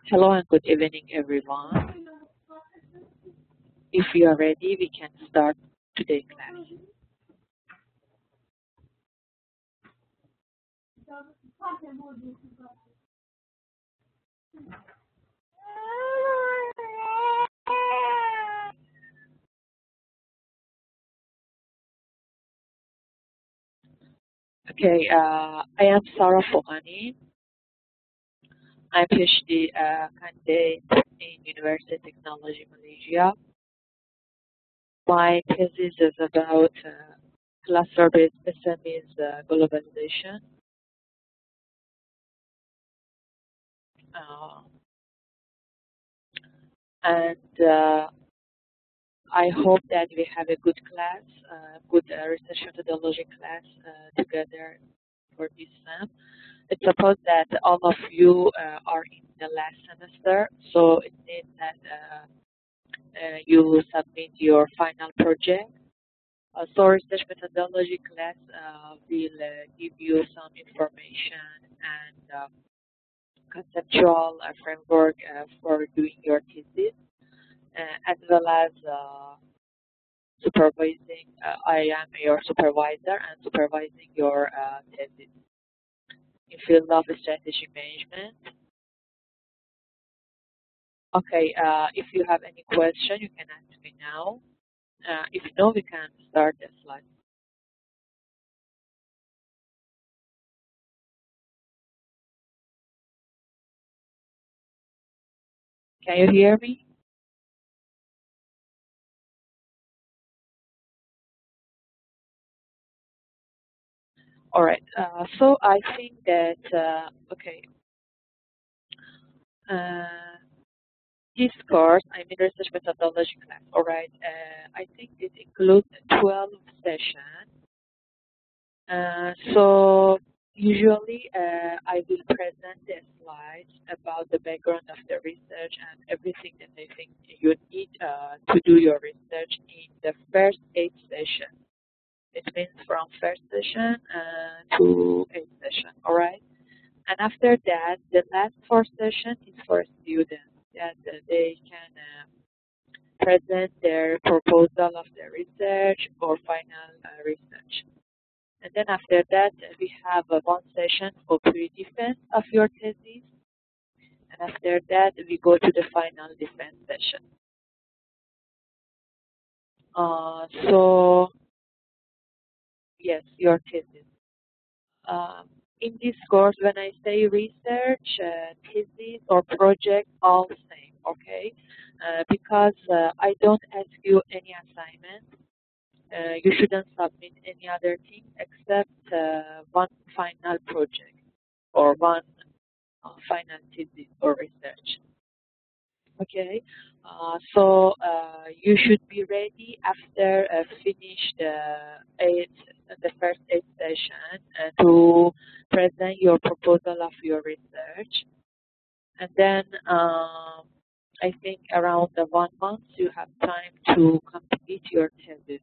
Hello and good evening, everyone. If you are ready, we can start today's class. Okay, I am Sarah Fohani. I'm PhD candidate in University of Technology, Malaysia. My thesis is about cluster-based SMEs globalization. And I hope that we have a good class, good research methodology class together for this sem. It's supposed that all of you are in the last semester, so it means that you submit your final project. So research methodology class will give you some information and conceptual framework for doing your thesis, as well as supervising. I am your supervisor and supervising your thesis in field of strategy management. Okay, if you have any question, you can ask me now. If no, we can start the slide. Can you hear me? All right. So I think that okay. This course, I mean research methodology class. All right. I think it includes 12 sessions. So usually I will present the slides about the background of the research and everything that I think you need to do your research in the first 8 sessions. It means from first session to 8th session, all right? And after that, the last 4 sessions is for students that they can present their proposal of their research or final research. And then after that, we have 1 session for pre-defense of your thesis. And after that, we go to the final defense session. So, yes, your thesis. In this course, when I say research, thesis, or project, all same, okay? Because I don't ask you any assignment. You shouldn't submit any other thing except one final project or one final thesis or research. Okay, so you should be ready after finish the first 8 session to present your proposal of your research, and then I think around the 1 month you have time to complete your thesis.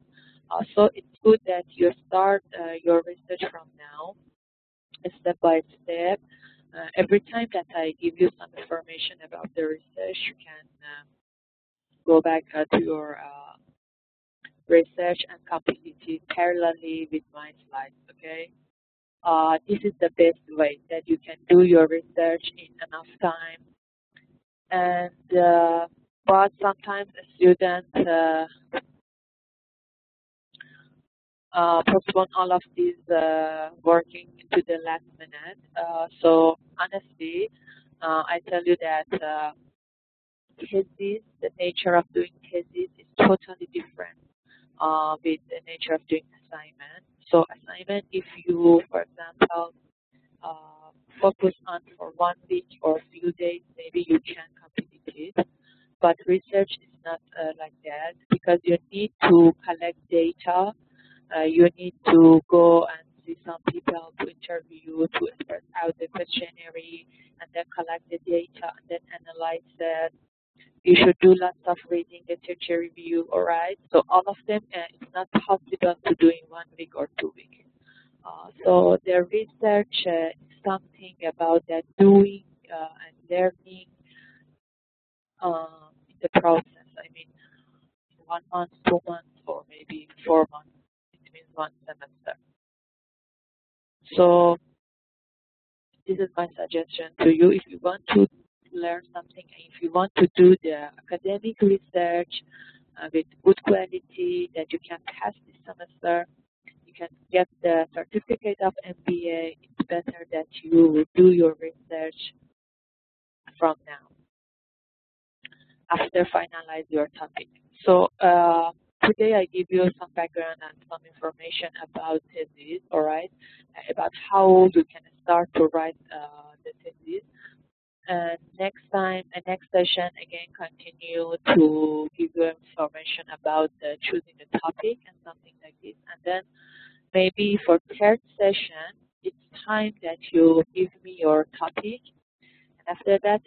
So it's good that you start your research from now, step by step. Every time that I give you some information about the research, you can go back to your research and complete it parallelly with my slides, okay? This is the best way that you can do your research in enough time. And but sometimes a student postpone all of these working to the last minute. So honestly, I tell you that thesis, the nature of doing thesis is totally different with the nature of doing assignment. So assignment, if you, for example, focus on for 1 week or a few days, maybe you can complete it. But research is not like that, because you need to collect data. You need to go and see some people to interview, to express out the questionnaire, and then collect the data, and then analyze it. You should do lots of reading, literature review, all right? So all of them, it's not possible to do in 1 week or 2 weeks. So the research is something about that doing and learning in the process. I mean, in 1 month, 2 months, or maybe 4 months. It means one semester. So this is my suggestion to you. If you want to learn something, if you want to do the academic research with good quality that you can pass this semester, you can get the certificate of MBA. It's better that you do your research from now after finalize your topic. So today I give you some background and some information about thesis, all right, about how you can start to write the thesis. And next time, next session, again, continue to give you information about choosing the topic and something like this. And then maybe for third session, it's time that you give me your topic. And after that,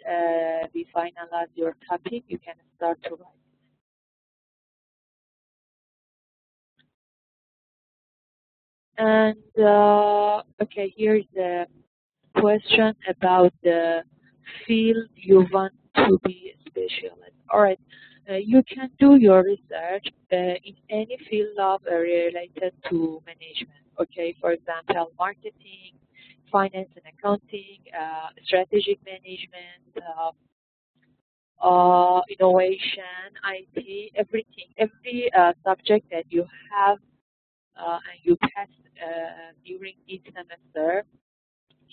we finalize your topic. You can start to write. And okay, here is the question about the field you want to be a specialist. All right, you can do your research in any field of related to management. Okay, for example, marketing, finance and accounting, strategic management, innovation, IT, everything, every subject that you have and you pass during each semester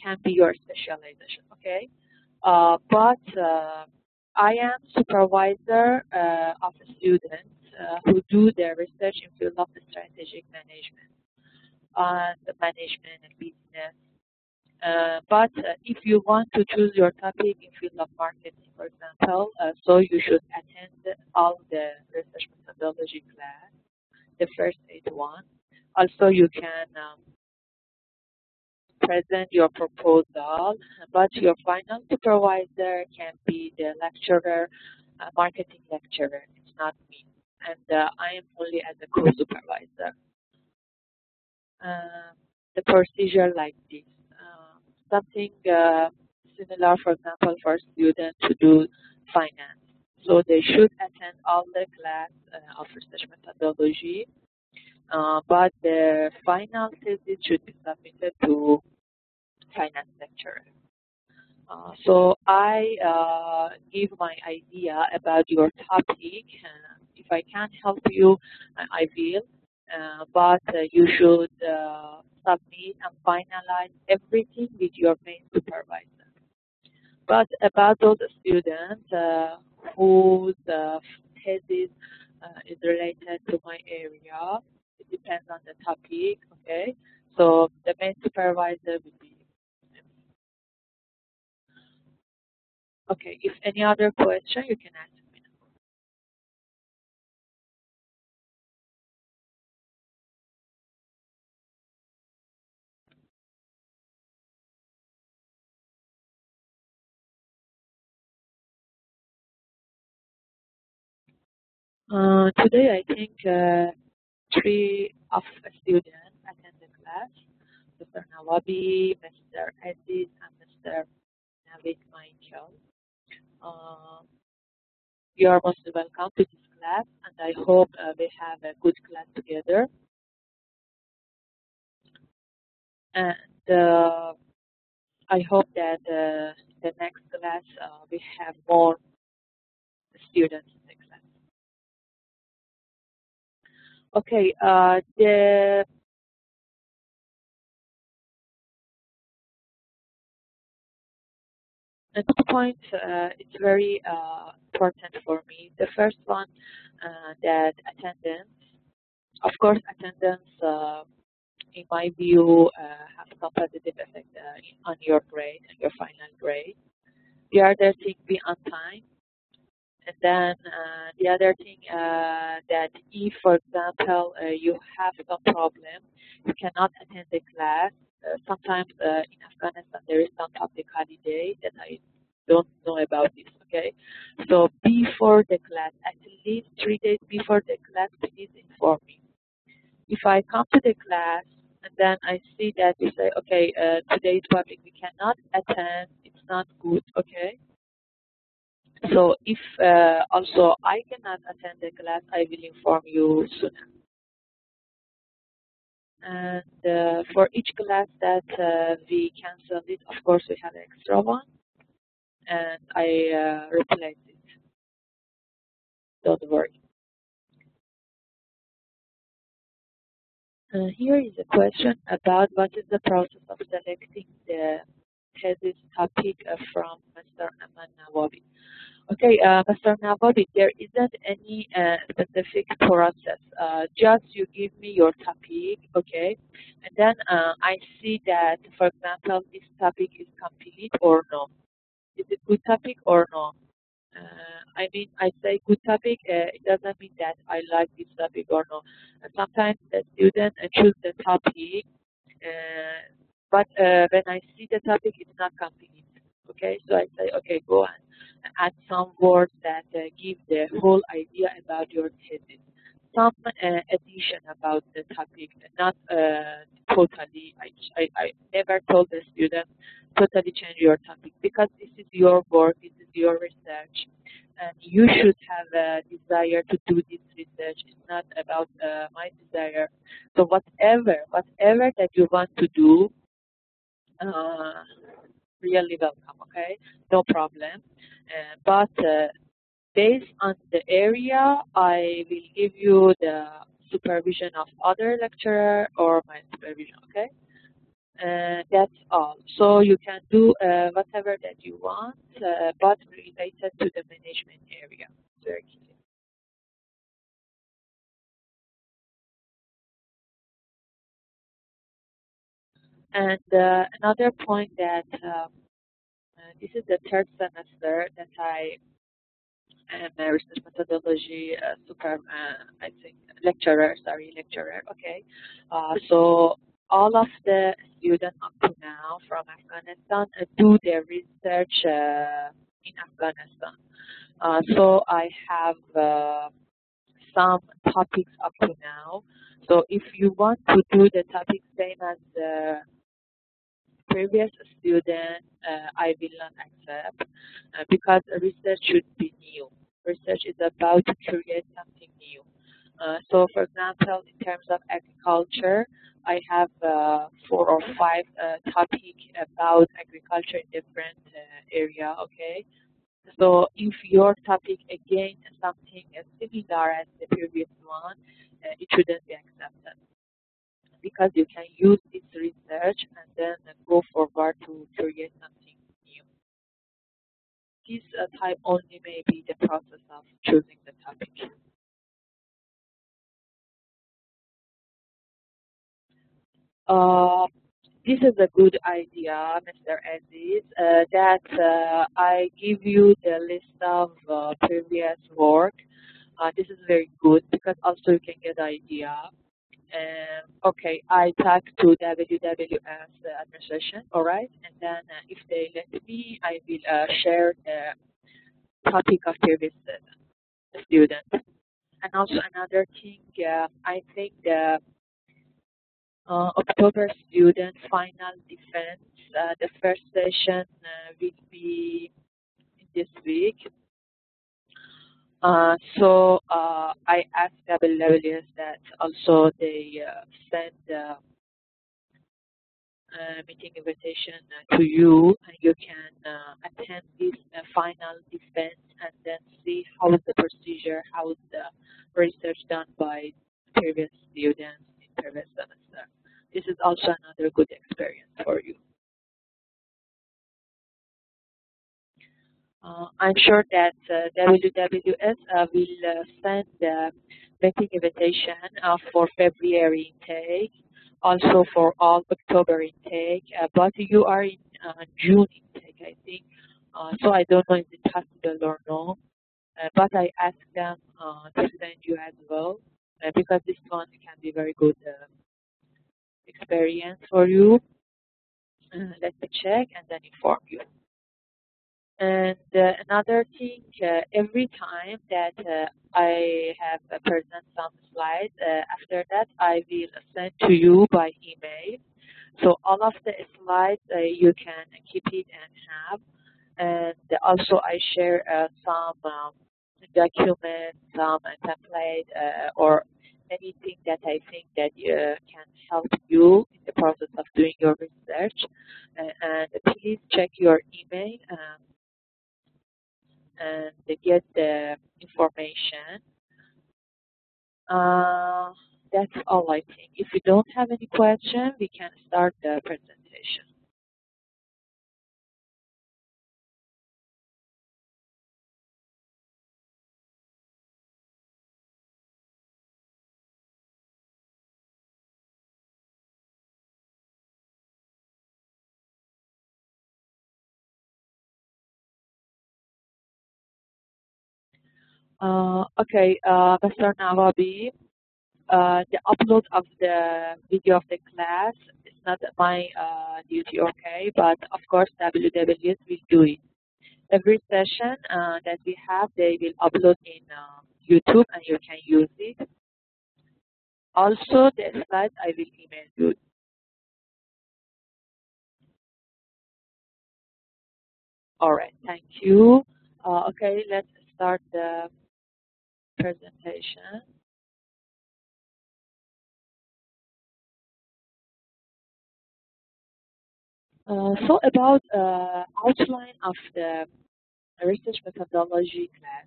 can be your specialization, okay? But I am supervisor of students who do their research in field of strategic management and management and business. But if you want to choose your topic in field of marketing, for example, so you should attend all the research methodology class, the first 8 one. Also, you can present your proposal, but your final supervisor can be the lecturer, marketing lecturer. It's not me. And I am only as a co-supervisor. The procedure like this. Something similar, for example, for students to do finance. So they should attend all the class of research methodology, but the final thesis should be submitted to finance lecturer. So I give my idea about your topic. If I can help you, I will. But you should submit and finalize everything with your main supervisor. But about those students whose thesis is related to my area, it depends on the topic, okay? So the main supervisor will be. Okay, if any other question, you can ask me now. Today, I think three of students attend the class, Mr. Nawabi, Mr. Aziz, and Mr. Navid Michael. Uh, you are most welcome to this class, and I hope we have a good class together. And I hope that the next class we have more students in the class. Okay, the next point it's very important for me. The first one, that attendance. Of course, attendance, in my view, has some positive effect on your grade and your final grade. The other thing, be on time. And then the other thing, that if, for example, you have some problem, you cannot attend the class. Sometimes in Afghanistan there is some public holiday that I don't know about this, okay? So before the class, at least 3 days before the class, please inform me. If I come to the class and then I see that you say, okay, today is public, we cannot attend, it's not good, okay? So if also I cannot attend the class, I will inform you sooner. And for each class that we cancel it, of course we have an extra one, and I replace it. Don't worry. Here is a question about what is the process of selecting the thesis topic from Mr. Aman Nawawi. Okay, Mr. Nawawi, there isn't any specific process. Just you give me your topic, okay, and then I see that, for example, this topic is complete or no. Is it good topic or no? I mean, I say good topic, it doesn't mean that I like this topic or no. Sometimes the student choose the topic, but when I see the topic, it's not complete. Okay, so I say, okay, go and add some words that give the whole idea about your thesis. Some addition about the topic, not totally. I never told the student totally change your topic because this is your work, this is your research, and you should have a desire to do this research. It's not about my desire. So whatever that you want to do, uh, really welcome. Okay, no problem. But based on the area, I will give you the supervision of other lecturer or my supervision. Okay. That's all. So you can do whatever that you want, but related to the management area. Very clear. And another point that this is the third semester that I am a research methodology I think lecturer. Okay. So all of the students up to now from Afghanistan do their research in Afghanistan. So I have some topics up to now. So if you want to do the topic same as the previous student, I will not accept because research should be new. Research is about to create something new. So for example, in terms of agriculture, I have 4 or 5 topics about agriculture in different area, okay? So if your topic again is something similar as the previous one, it shouldn't be accepted because you can use this research and then go forward to create something new. This type only may be the process of choosing the topic. Uh, this is a good idea, Mr. Aziz, that I give you the list of previous work. This is very good because also you can get idea. Okay, I talk to WWS administration, all right, and then if they let me, I will share the topic of previous student. And also another thing, I think the October student final defense, the first session will be this week. So I asked WWS that also they send meeting invitation to you, and you can attend this final defense and then see how is the procedure, how is the research done by previous students in previous semester. This is also another good experience for you. I'm sure that WWS will send the meeting invitation for February intake, also for all October intake, but you are in June intake, I think. So I don't know if it's possible or no, but I asked them to send you as well, because this one can be very good experience for you. Let me check and then inform you. And another thing, every time that I have present some slides, after that I will send to you by email. So all of the slides you can keep it and have. And also I share some documents, some template, or anything that I think that can help you in the process of doing your research. And please check your email and get the information. Uh, that's all I think. If you don't have any question, we can start the presentation. Okay, Mr. Nawabi, the upload of the video of the class is not my duty, okay? But of course, WWS will do it. Every session that we have, they will upload in YouTube and you can use it. Also, the slides I will email you. All right, thank you. Okay, let's start the presentation. So about outline of the research methodology class.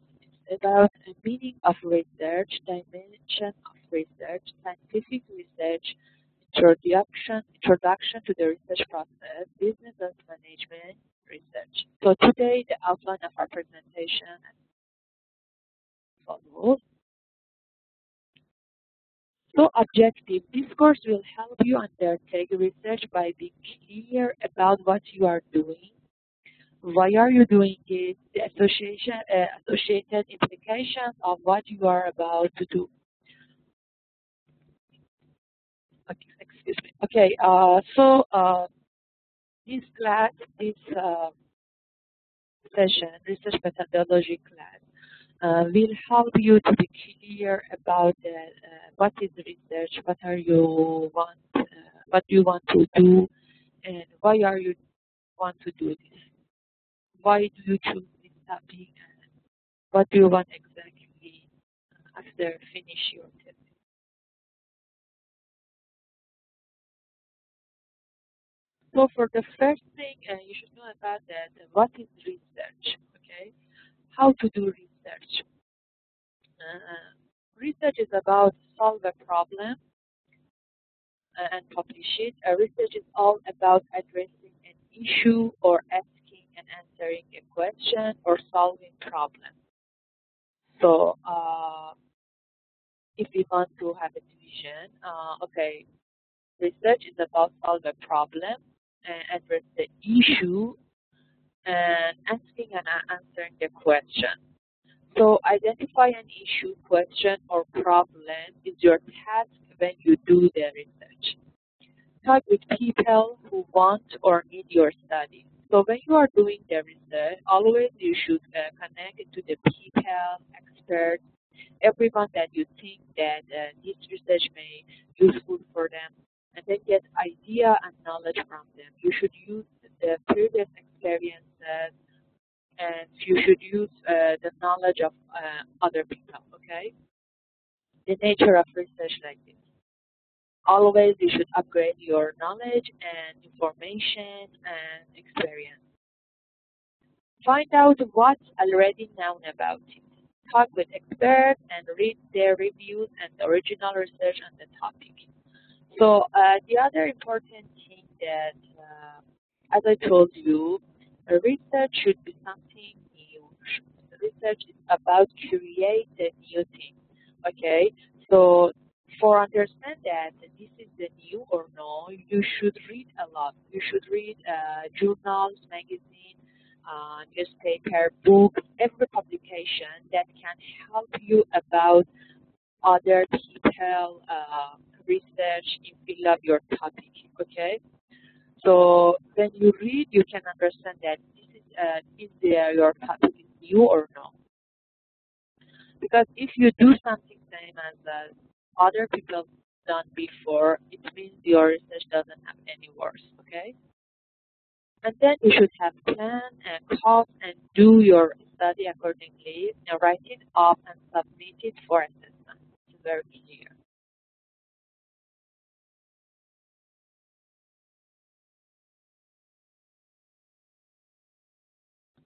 It's about the meaning of research, dimension of research, scientific research, introduction to the research process, business and management research. So today the outline of our presentation is as follows. So objective, this course will help you undertake research by being clear about what you are doing. Why are you doing it? The associated implications of what you are about to do. Okay, excuse me. Okay, this class, this session, research methodology class, will help you to be clear about what is research, what do you want to do, and why are you want to do this? Why do you choose this topic? And what do you want exactly after finish your test? So for the first thing, you should know about that. What is research? Okay, how to do research? Research is about solve a problem and publish it. Research is all about addressing an issue or asking and answering a question or solving problems. So if we want to have a division, okay, research is about solve a problem and address the issue and asking and answering the question. So identify an issue, question, or problem is your task when you do the research. Talk with people who want or need your study. So when you are doing the research, always you should connect to the people, experts, everyone that you think that this research may be useful for them, and then get idea and knowledge from them. You should use the previous experiences and you should use the knowledge of other people, okay? The nature of research like this. Always you should upgrade your knowledge and information and experience. Find out what's already known about it. Talk with experts and read their reviews and original research on the topic. So the other important thing that, as I told you, research should be something new. Research is about create a new thing. Okay, so for understand that this is the new or no, you should read a lot. You should read journals, magazines, newspaper, books, every publication that can help you about other people research in field of your topic. Okay, so when you read, you can understand that your topic is new or no. Because if you do something same as other people done before, it means your research doesn't have any worth. Okay, And then you should have plan and cost and do your study accordingly and write it up and submit it for assessment. It's very clear.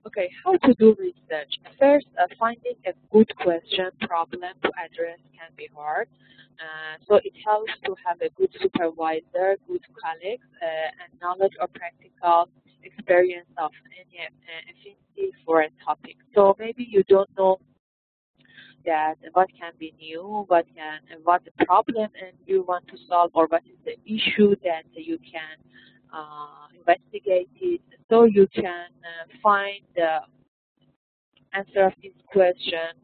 Okay, how to do research? First, finding a good question problem to address can be hard. So it helps to have a good supervisor, good colleagues, and knowledge or practical experience of any affinity for a topic. So maybe you don't know that what can be new, what the problem and you want to solve, or what is the issue that you can investigate it. So you can find the answer of these questions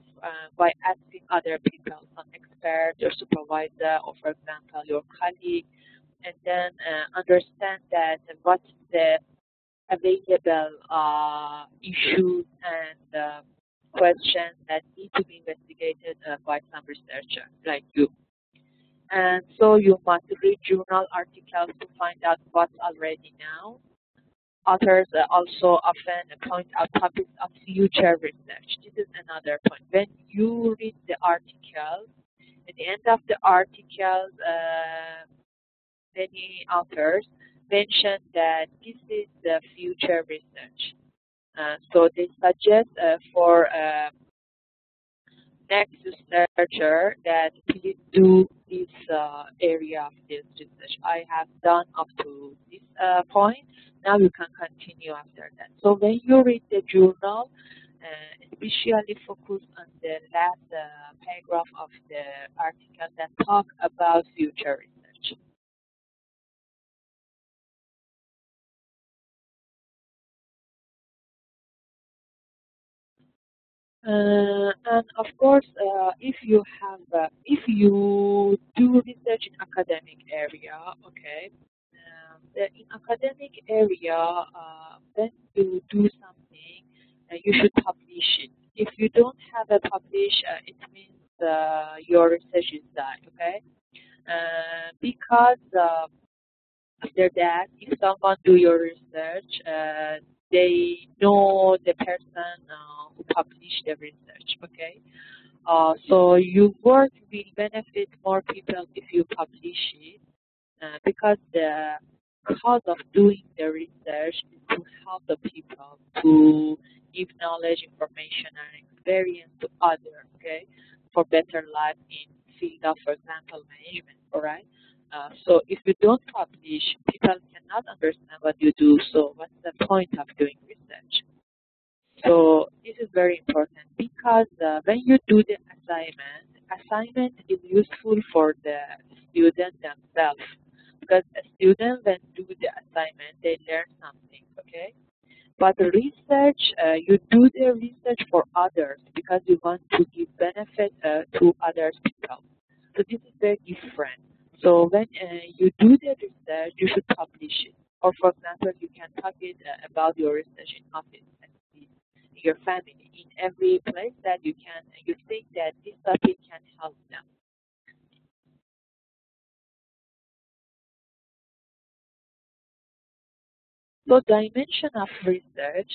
by asking other people, some expert, your supervisor, or for example, your colleague, and then understand that what's the available issues and questions that need to be investigated by some researcher like you. And so you must read journal articles to find out what's already known. Authors also often point out topics of future research. This is another point. When you read the articles, at the end of the articles, many authors mention that this is the future research. So they suggest for next researcher that please do this area of this research. I have done up to this point. Now you can continue after that. So when you read the journal, especially focus on the last paragraph of the article that talk about future research. And of course, if you do research in academic area, okay, in academic area, when you do something, you should publish it. If you don't have a publish, it means your research is done, okay? Because after that, if someone do your research, they know the person who published the research, okay? So your work will benefit more people if you publish it, because the cause of doing the research is to help the people to give knowledge, information, and experience to others, okay, for better life in field of, for example, management, all right? So if you don't publish, people cannot understand what you do. So what's the point of doing research? So this is very important because when you do the assignment is useful for the student themselves. Because a student when do the assignment, they learn something, okay? But the research, you do the research for others because you want to give benefit to other people. So this is very different. So when you do the research, you should publish it. Or for example, you can talk it about your research in office, at least in your family, in every place that you think that this topic can help them. So dimension of research,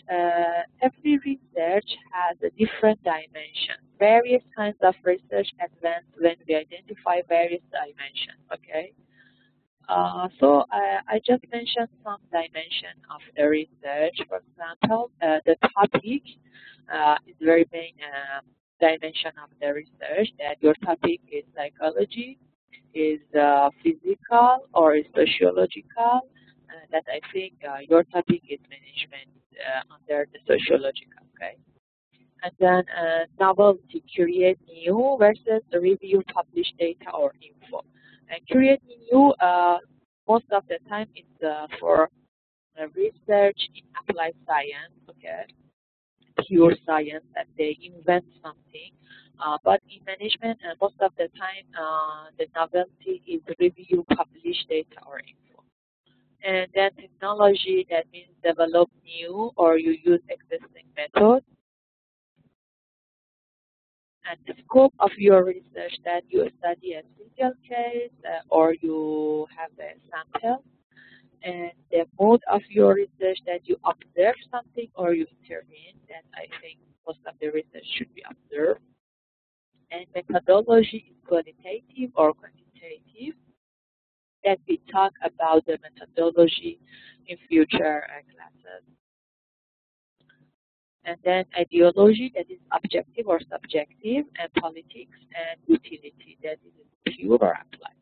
every research has a different dimension. Various kinds of research advance when we identify various dimensions, okay? I just mentioned some dimension of the research. For example, the topic is very main dimension of the research, that your topic is psychology, is physical, or is sociological. That I think your topic is management under the sociological, okay? And then novelty, create new versus review, publish data or info. And create new, most of the time it's for research in applied science, okay, pure science that they invent something. But in management, most of the time, the novelty is review, publish data or info. And then technology, that means develop new or you use existing methods. And the scope of your research, that you study a single case or you have a sample. And the mode of your research, that you observe something or you intervene, that I think most of the research should be observed. And methodology is qualitative or quantitative, that we talk about the methodology in future classes. And then ideology, that is objective or subjective, and politics and utility, that is pure or applied.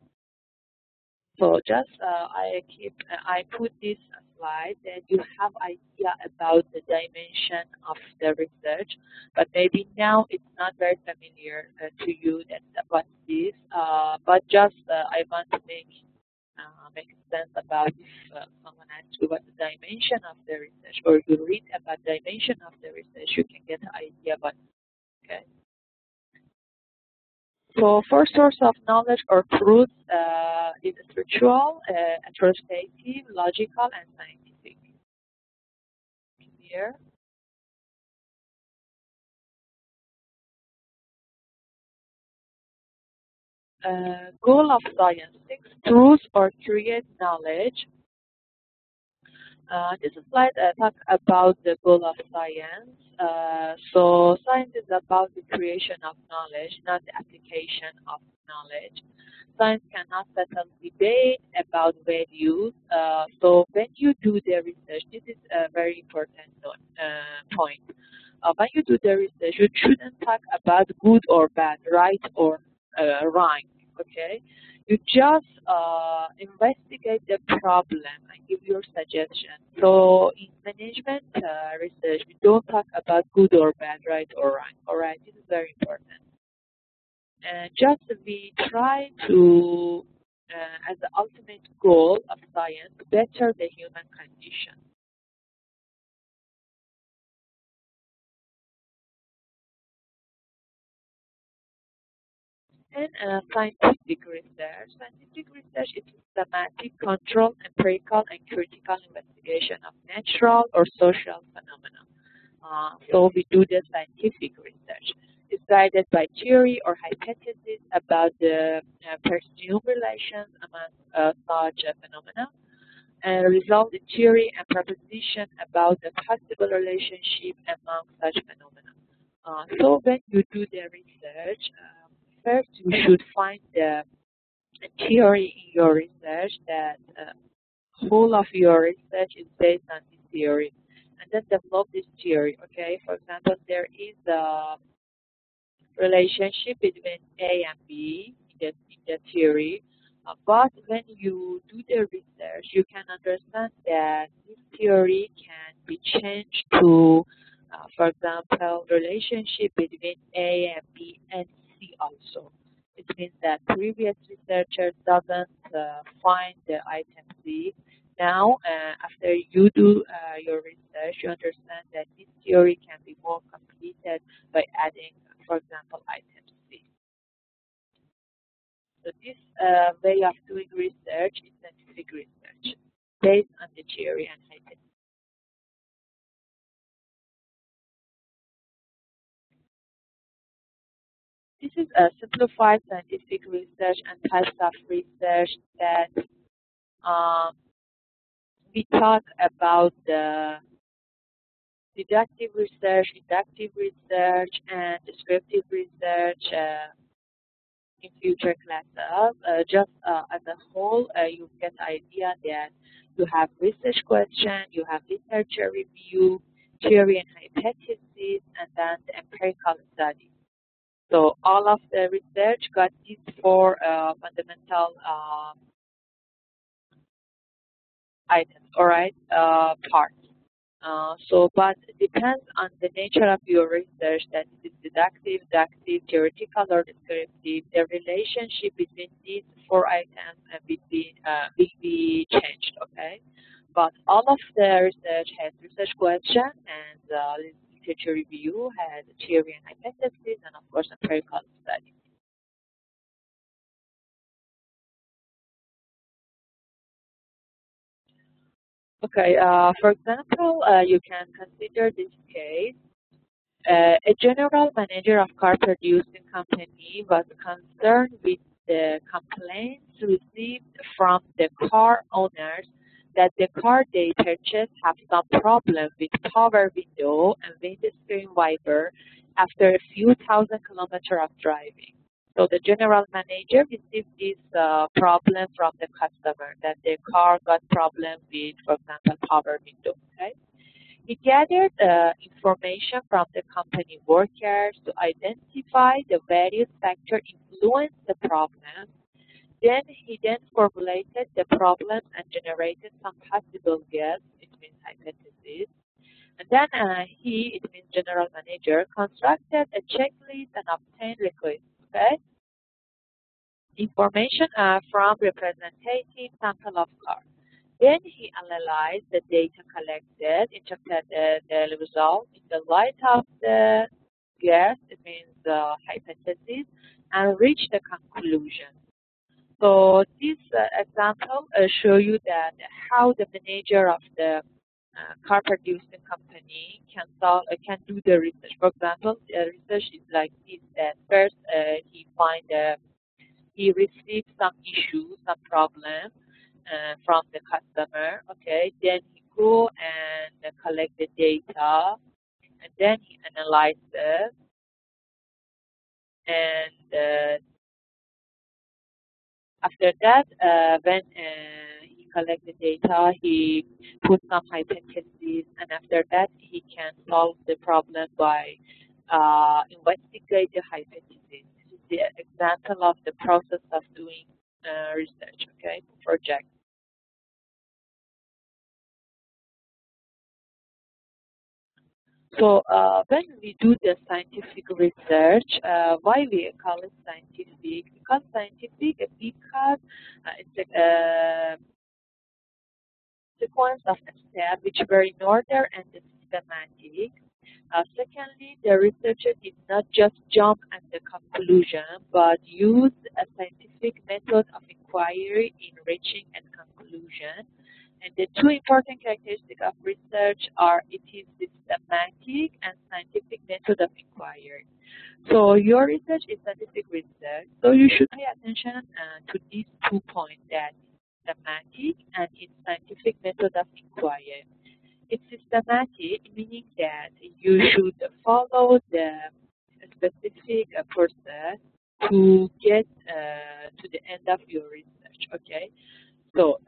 So just I put this slide that you have idea about the dimension of the research, but maybe now it's not very familiar to you that what's this. But just I want to make sense about if someone asks you what the dimension of the research, or you read about dimension of the research, you can get an idea about. Okay. So first source of knowledge or truth is spiritual, authoritative, logical, and scientific. Here. Goal of science: seek truth or create knowledge. This slide talks about the goal of science. So science is about the creation of knowledge, not the application of knowledge. Science cannot settle debate about values. So when you do the research, this is a very important point. When you do the research, you shouldn't talk about good or bad, right or wrong. Okay, you just investigate the problem and give your suggestion. So in management research, we don't talk about good or bad, right or wrong. All right, this is very important. And just we try to, as the ultimate goal of science, better the human condition. And scientific research. Scientific research is systematic, controlled, empirical, and critical investigation of natural or social phenomena. So we do the scientific research. It's guided by theory or hypothesis about the presumed relations among such phenomena, and result in theory and proposition about the possible relationship among such phenomena. So when you do the research, first you should find the theory in your research, that whole of your research is based on this theory, and then develop this theory. Okay, for example, there is a relationship between A and B in the theory, but when you do the research, you can understand that this theory can be changed to, for example, relationship between A and B and C also. It means that previous researchers doesn't find the item C. Now, after you do your research, you understand that this theory can be more completed by adding, for example, item C. So this way of doing research is scientific research based on the theory and hypothesis. This is a simplified scientific research and types of research that we talk about the deductive research, inductive research, and descriptive research in future classes. Just as a whole, you get idea that you have research question, you have literature review, theory and hypothesis, and then the empirical study. So all of the research got these four fundamental items, all right, parts. But it depends on the nature of your research, that it is deductive, inductive, theoretical, or descriptive. The relationship between these four items will be changed, okay? But all of the research has research question, and literature review has theory and hypothesis, and of course empirical study. Okay, for example, you can consider this case. A general manager of car producing company was concerned with the complaints received from the car owners that the car they purchased have some problem with power window and windscreen wiper after a few thousand kilometers of driving. So the general manager received this problem from the customer that the car got problem with, for example, power window. Okay, he gathered information from the company workers to identify the various factors influence the problem. Then he formulated the problem and generated some possible guess, it means hypothesis. And then it means general manager, constructed a checklist and obtained requests. Okay, information from representative sample of car. Then he analyzed the data collected, interpreted the result in the light of the guess, it means the hypothesis, and reached the conclusion. So this example show you that how the manager of the car producing company can do the research. For example, the research is like this: that first he received some issue, some problem from the customer. Okay, then he go and collect the data, and then he analyzed it, and after that, when he collect the data, he put some hypotheses, and after that, he can solve the problem by investigate the hypothesis. This is the example of the process of doing research, okay, project. So when we do the scientific research, why we call it scientific? Because scientific, because it's a sequence of steps which were in order and systematic. Secondly, the researcher did not just jump at the conclusion, but used a scientific method of inquiry in reaching a conclusion. And the two important characteristics of research are it is systematic and scientific method of inquiry. So your research is scientific research, so you should pay attention to these 2 points, that systematic and its scientific method of inquiry. It's systematic, meaning that you should follow the specific process to get to the end of your research, okay? So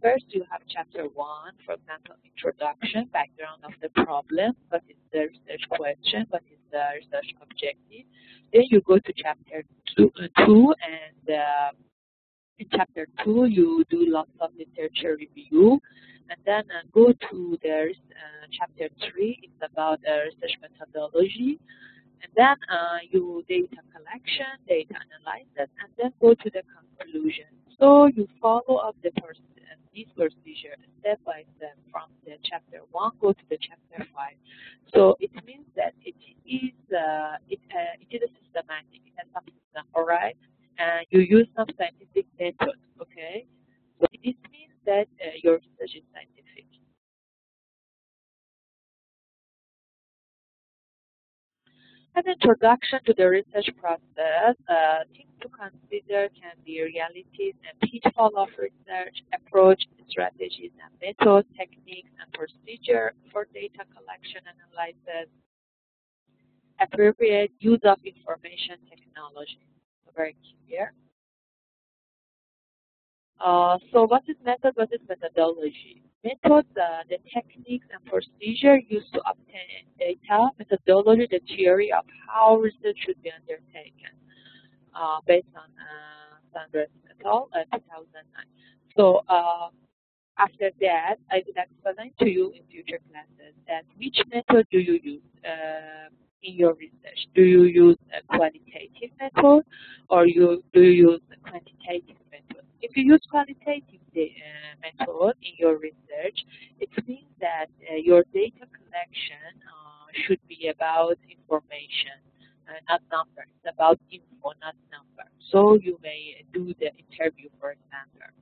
first you have chapter 1, for example, introduction, background of the problem, what is the research question, what is the research objective. Then you go to chapter 2 and in chapter 2 you do lots of literature review, and then go to the chapter 3, it's about research methodology, and then you data collection, data analysis, and then go to the conclusion. So you follow up this procedure step by step from the chapter 1 go to the chapter 5. So it means that it is a systematic, it has some system, all right? And you use some scientific method, okay? So this means that your research is scientific. An introduction to the research process, things to consider can be realities and pitfalls of research, approach, strategies and methods, techniques and procedure for data collection and analysis, appropriate use of information technology. So very clear. So what is method, what is methodology? Methods, the techniques and procedure used to obtain data. Methodology, the theory of how research should be undertaken based on Sanders et al. 2009. So after that, I will explain to you in future classes that which method do you use in your research. Do you use a qualitative method or do you use a quantitative method? If you use qualitative method in your research, it means that your data collection should be about information, not number. It's about info, not number. So you may do the interview, for example.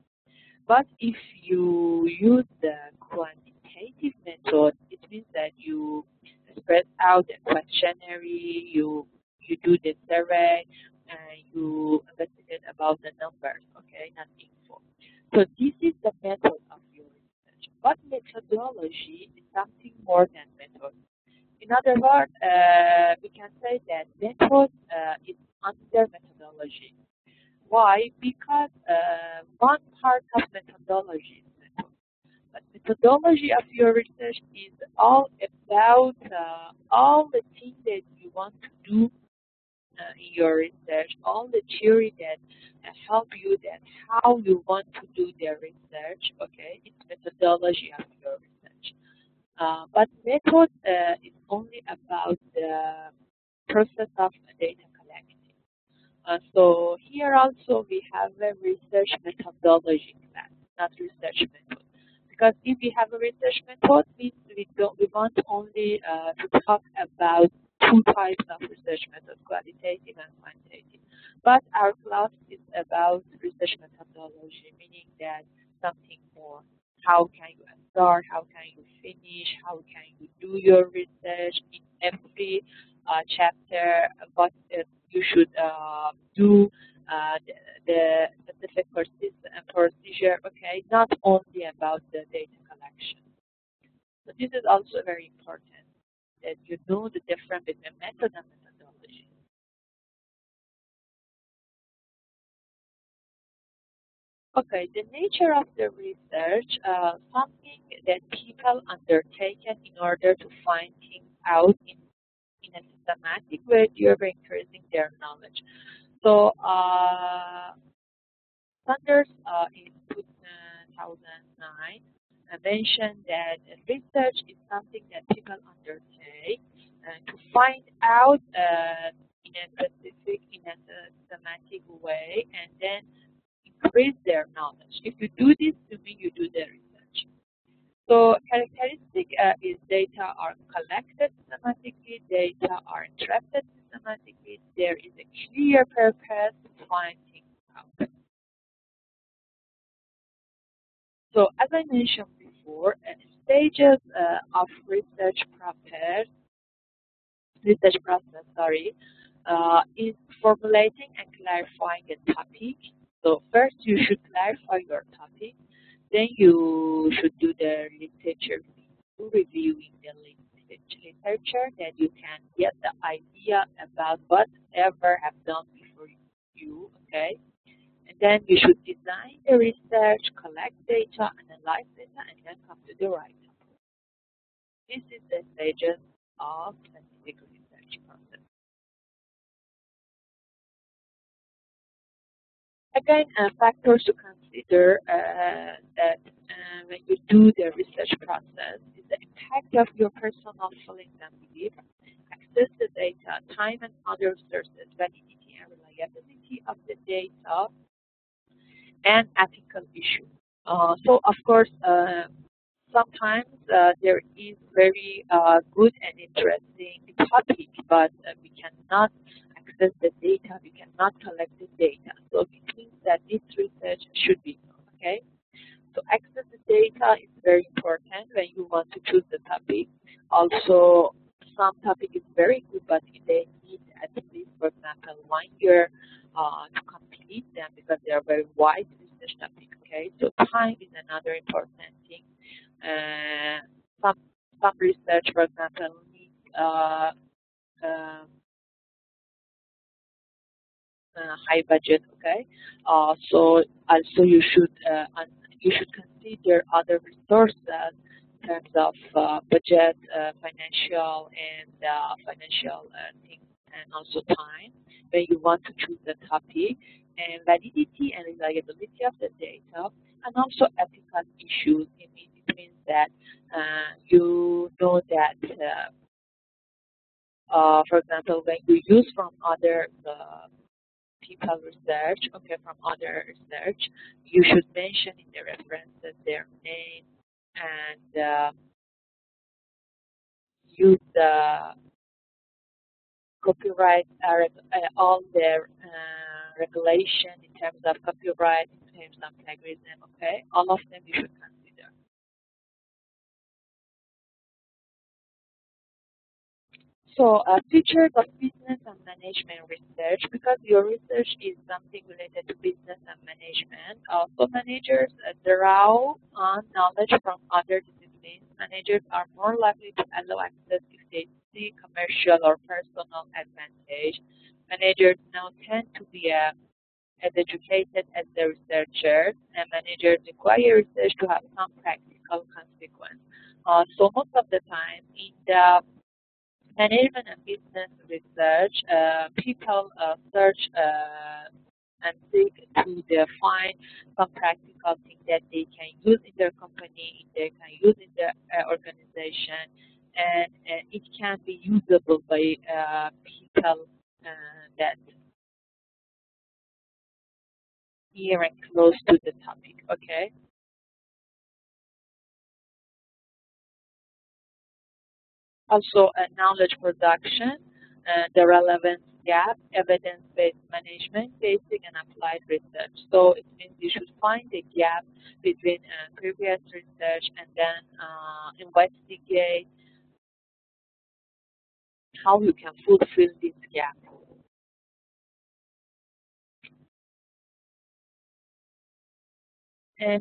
But if you use the quantitative method, it means that you spread out the questionnaire, you do the survey, and you investigate about the numbers, okay, not info. So this is the method of your research. But methodology is something more than method. In other words, we can say that method is under methodology. Why? Because one part of methodology is method. But methodology of your research is all about all the things that you want to do in your research, all the theory that help you, that how you want to do the research. Okay, it's methodology of your research. But method is only about the process of data collecting. So here also we have a research methodology class, not research method. Because if we have a research method, means we want only to talk about two types of research methods, qualitative and quantitative. But our class is about research methodology, meaning that something more. How can you start? How can you finish? How can you do your research in every chapter? What you should do, the specific procedure, okay, not only about the data collection. So this is also very important that you know the difference between method and methodology. Okay, the nature of the research, something that people undertaken in order to find things out in a systematic way, you're increasing their knowledge. So Sanders in 2009 mentioned that research is something that people undertake to find out in a specific, in a systematic way, and then increase their knowledge. If you do this, to me, you do the research. So characteristic is data are collected systematically, data are interpreted systematically, there is a clear purpose to find things out. So as I mentioned before, stages of research process, is formulating and clarifying a topic. So first you should clarify your topic, then you should do the literature review, reviewing the literature, that you can get the idea about whatever have done before you, okay? And then you should design the research, collect data, analyze data, and then come to the right conclusion. This is the stages of scientific research process. Again, factors to consider that when you do the research process is the impact of your personal feelings and beliefs, access to data, time and other sources, validity and reliability of the data, and ethical issues. So, of course, sometimes there is very good and interesting topic, but we cannot access the data, we cannot collect the data. So it means that this research should be done, okay? So access the data is very important when you want to choose the topic. Also, some topic is very good, but they need at least, for example, 1 year to complete them because they are very wide research topic. Okay, so time is another important thing. Uh, some some research, for example, needs uh, high budget. Okay, so also you should consider other resources in terms of budget, financial things, and also time when you want to choose the topic, and validity and reliability of the data, and also ethical issues. It means that you know that, for example, when you use from other people research, okay, from other research, you should mention in the references their name and use the copyright, all their regulation in terms of copyright, in terms of plagiarism, okay? All of them you should consider. So, features of business and management research, because your research is something related to business and management. Also, managers draw On knowledge from other disciplines, managers are more likely to allow access if they see commercial or personal advantage. Managers now tend to be as educated as the researchers, and managers require research to have some practical consequence. So most of the time in the management and business research, people search and seek to define some practical things that they can use in their company, they can use in their organization, and it can be usable by people that near and close to the topic. Okay. Also, knowledge production, the relevance gap, evidence-based management, basic and applied research. So it means you should find the gap between previous research and then investigate how you can fulfill this gap.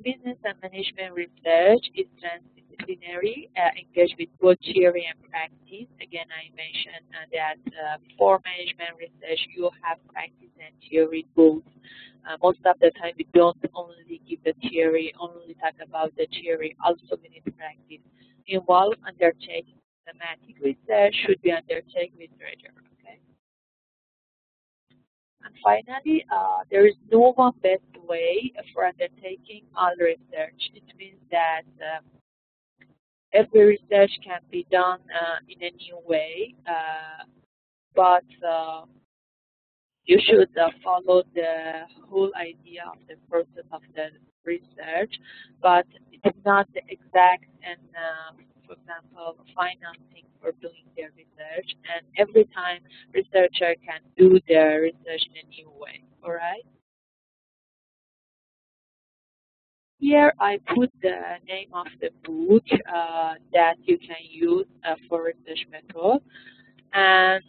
Business and management research is transdisciplinary, engaged with both theory and practice. Again, I mentioned that for management research, you have practice and theory both. Most of the time, we don't only give the theory, only talk about the theory. Also, we need practice. Involved undertaking systematic research should be undertaken with rigor. Okay. And finally, there is no one best way for undertaking all research. It means that every research can be done in a new way, but you should follow the whole idea of the process of the research, but it's not the exact and, for example, final thing for doing their research. And every time researcher can do their research in a new way. All right. Here I put the name of the book that you can use for research method, and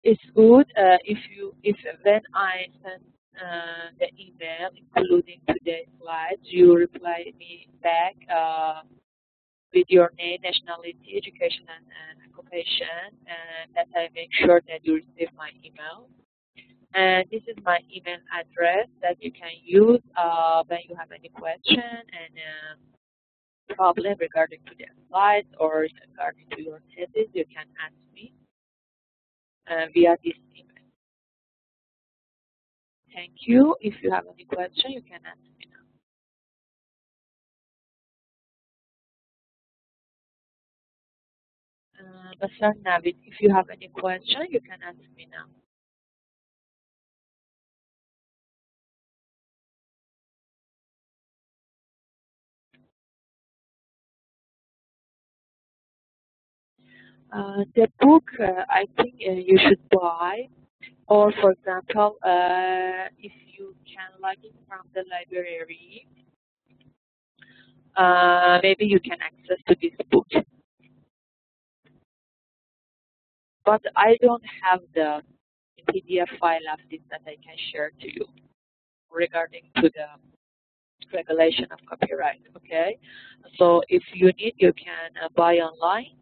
it's good if when I send the email, including today's slides, you reply me back with your name, nationality, education, and occupation, and that I make sure that you receive my email. And this is my email address that you can use when you have any question and problem regarding to the slides or regarding to your thesis. You can ask me via this email. Thank you. If you have any question, you can ask me now. Mr. Navid, if you have any question, you can ask me now. The book, I think you should buy, or for example, if you can log in from the library, maybe you can access to this book. But I don't have the PDF file of this that I can share to you regarding to the regulation of copyright. Okay, so if you need, you can buy online,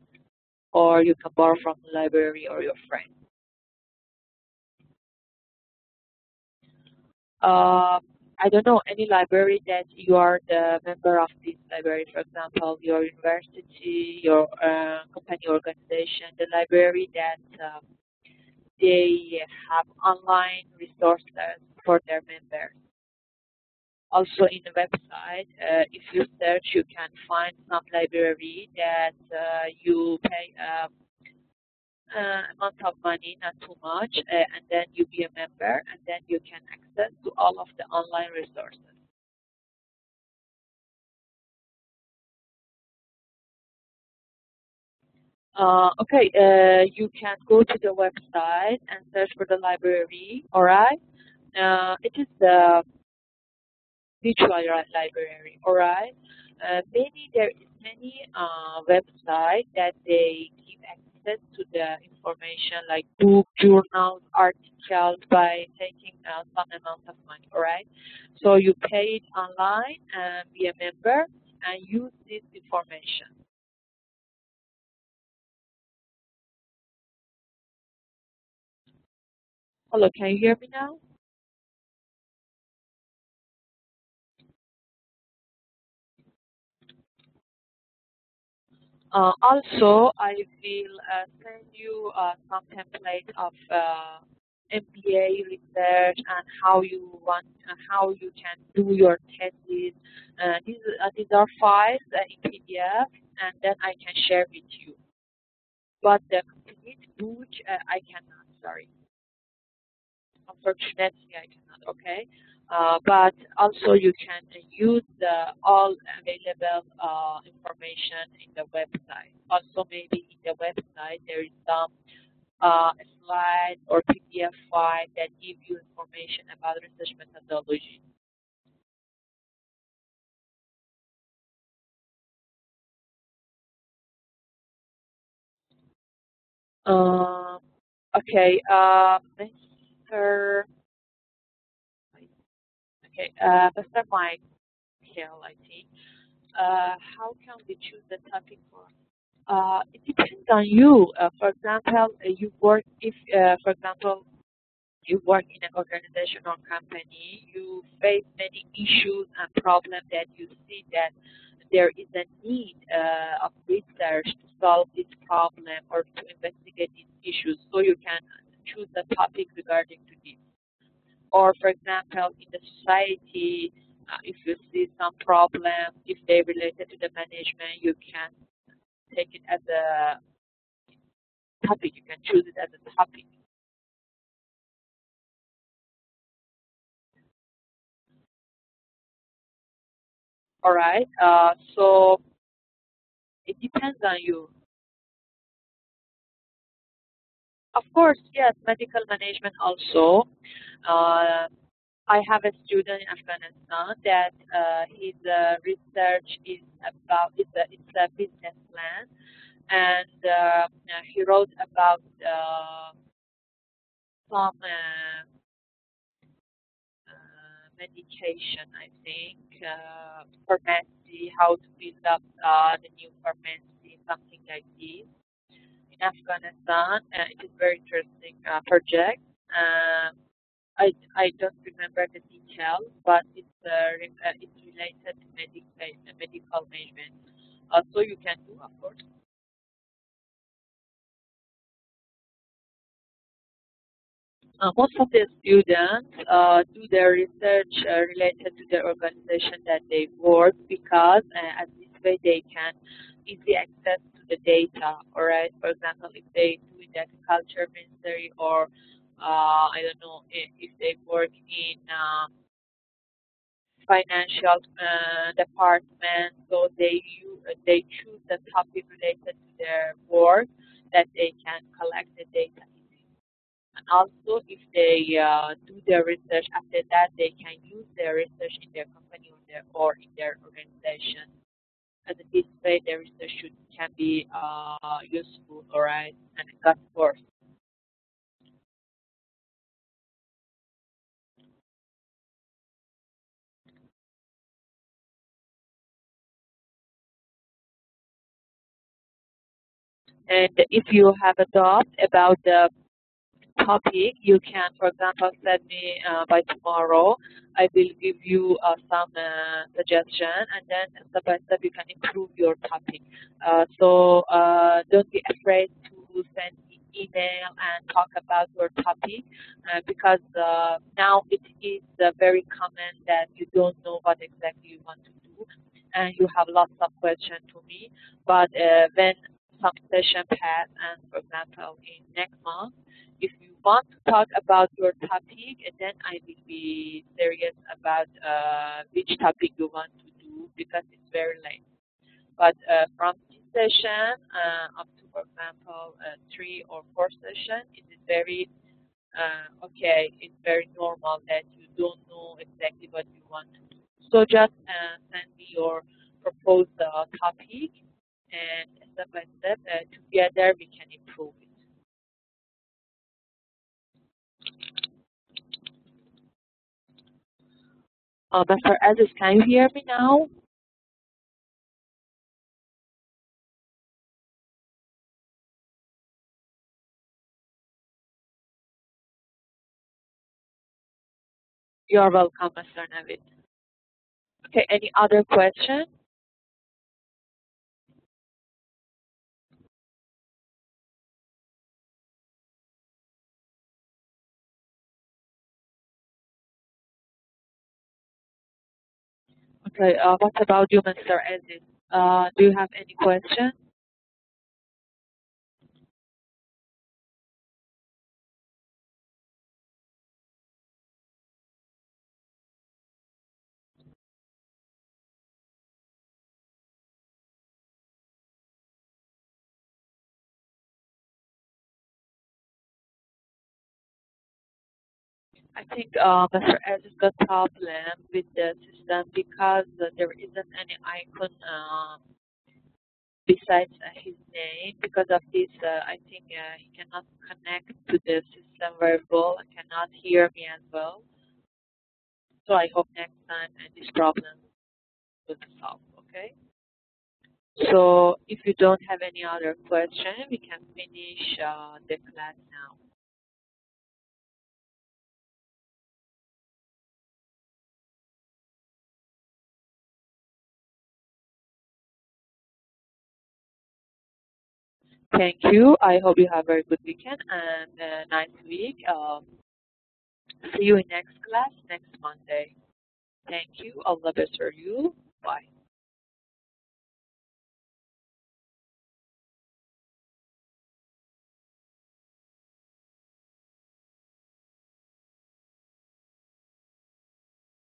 or you can borrow from the library or your friend. I don't know any library that you are the member of this library. For example, your university, your company organization, the library that they have online resources for their members. Also in the website, if you search, you can find some library that you pay amount of money, not too much, and then you be a member, and then you can access to all of the online resources. Okay, you can go to the website and search for the library. All right, it is the virtual library. All right, there is many websites that they give access to the information like book, journals, articles by taking some amount of money, all right? So you pay it online and be a member and use this information. Hello, can you hear me now? Also, I will send you some template of MBA research and how you can do your thesis. These are files in PDF, and then I can share with you. But the complete book, I cannot. Sorry, unfortunately, I cannot. Okay. But also you can use the all available information in the website. Also maybe in the website there is some slide or PDF file that give you information about research methodology. Um, okay, Mr. Okay, Mr. Michael, I think. How can we choose the topic for? It depends on you. For example, you work if, for example, you work in an organization or company, you face many issues and problems that you see that there is a need of research to solve this problem or to investigate these issues. So you can choose a topic regarding to this. Or, for example, in the society, if you see some problem, if they related to the management, you can take it as a topic. You can choose it as a topic. All right. So it depends on you. Of course, yes, medical management also. Uh, I have a student in Afghanistan that his research is about it's a business plan, and he wrote about some medication, I think, pharmacy, how to build up the new pharmacy, something like this in Afghanistan. It is very interesting project. I don't remember the details, but it's related to medical management. So you can do, of course. Most of the students do their research related to the organization that they work because as this way they can easily access to the data. All right. For example, if they do in the agriculture ministry or I don't know if they work in financial department, so they choose the topic related to their work that they can collect the data easily. And also, if they do their research after that, they can use their research in their company or in their organization. As this way, their research can be useful, all right, and got worse. And if you have a doubt about the topic, you can, for example, send me by tomorrow. I will give you some suggestion, and then step by step you can improve your topic. So don't be afraid to send email and talk about your topic because now it is very common that you don't know what exactly you want to do, and you have lots of questions to me. But when some session pass, and for example, in next month, if you want to talk about your topic, then I will be serious about which topic you want to do because it's very late. But from this session up to, for example, 3 or 4 sessions, it is very okay. It's very normal that you don't know exactly what you want to do. So just send me your proposed topic, and step by step, together we can improve it. Mr. Aziz, can you hear me now? You're welcome, Mr. Navid. Okay, any other question? Okay, what about you, Mr. Aziz? Do you have any question? I think Mr. Aziz got problem with the system because there isn't any icon besides his name. Because of this, I think he cannot connect to the system very well and cannot hear me as well. So I hope next time this problem will be solved. Okay. So if you don't have any other question, we can finish the class now. Thank you. I hope you have a very good weekend and a nice week. See you in next class next Monday. Thank you. Allah bless you. Bye.